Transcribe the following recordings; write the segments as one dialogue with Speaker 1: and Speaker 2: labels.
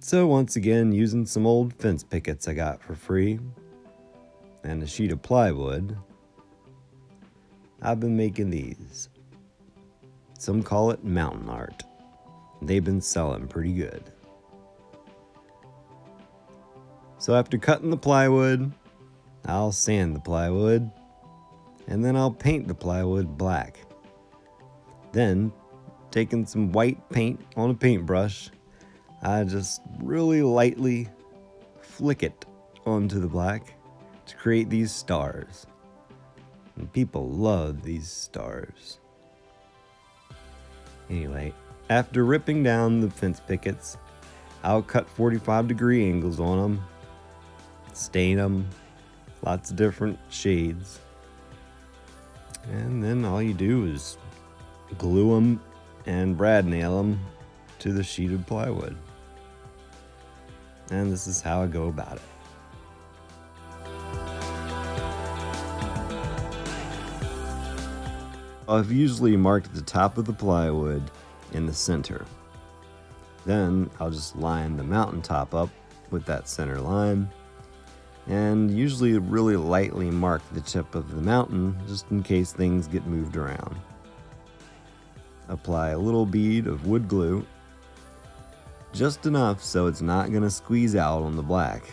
Speaker 1: So once again, using some old fence pickets I got for free and a sheet of plywood, I've been making these. Some call it mountain art. They've been selling pretty good. So after cutting the plywood, I'll sand the plywood, and then I'll paint the plywood black. Then, taking some white paint on a paintbrush, I just really lightly flick it onto the black to create these stars. And people love these stars. Anyway, after ripping down the fence pickets, I'll cut 45-degree angles on them, stain them, lots of different shades. And then all you do is glue them and brad nail them to the sheet of plywood. And this is how I go about it. I've usually marked the top of the plywood in the center. Then I'll just line the mountaintop up with that center line, and usually really lightly mark the tip of the mountain just in case things get moved around. Apply a little bead of wood glue, just enough so it's not going to squeeze out on the black.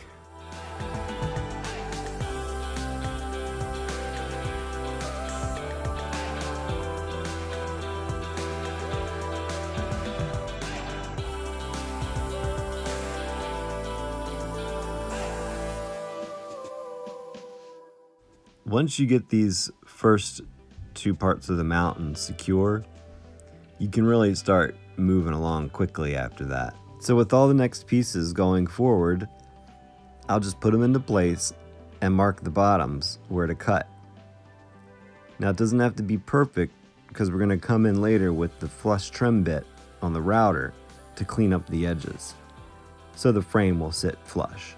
Speaker 1: Once you get these first two parts of the mountain secure, you can really start moving along quickly after that. So with all the next pieces going forward, I'll just put them into place and mark the bottoms where to cut. Now it doesn't have to be perfect because we're going to come in later with the flush trim bit on the router to clean up the edges, so the frame will sit flush.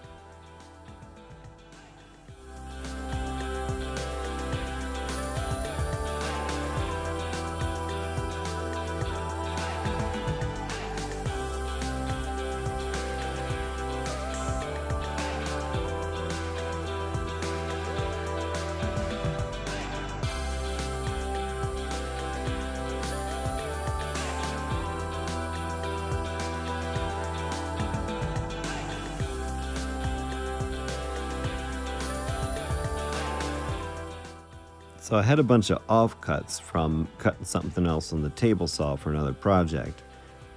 Speaker 1: So I had a bunch of offcuts from cutting something else on the table saw for another project.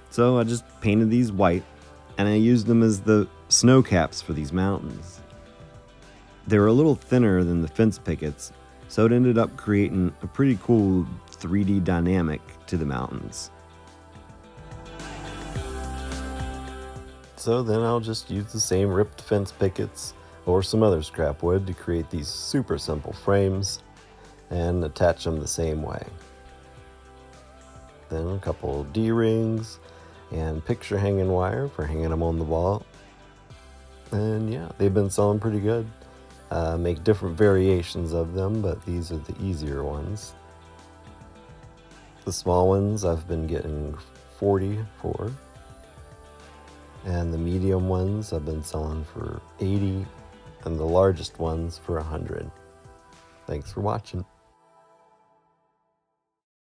Speaker 1: So I just painted these white, and I used them as the snow caps for these mountains. They were a little thinner than the fence pickets, so it ended up creating a pretty cool 3D dynamic to the mountains. So then I'll just use the same ripped fence pickets or some other scrap wood to create these super simple frames and attach them the same way. Then a couple D-rings and picture hanging wire for hanging them on the wall. And yeah, they've been selling pretty good. Make different variations of them, but these are the easier ones. The small ones I've been getting $40 for. And the medium ones I've been selling for $80, and the largest ones for $100. Thanks for watching.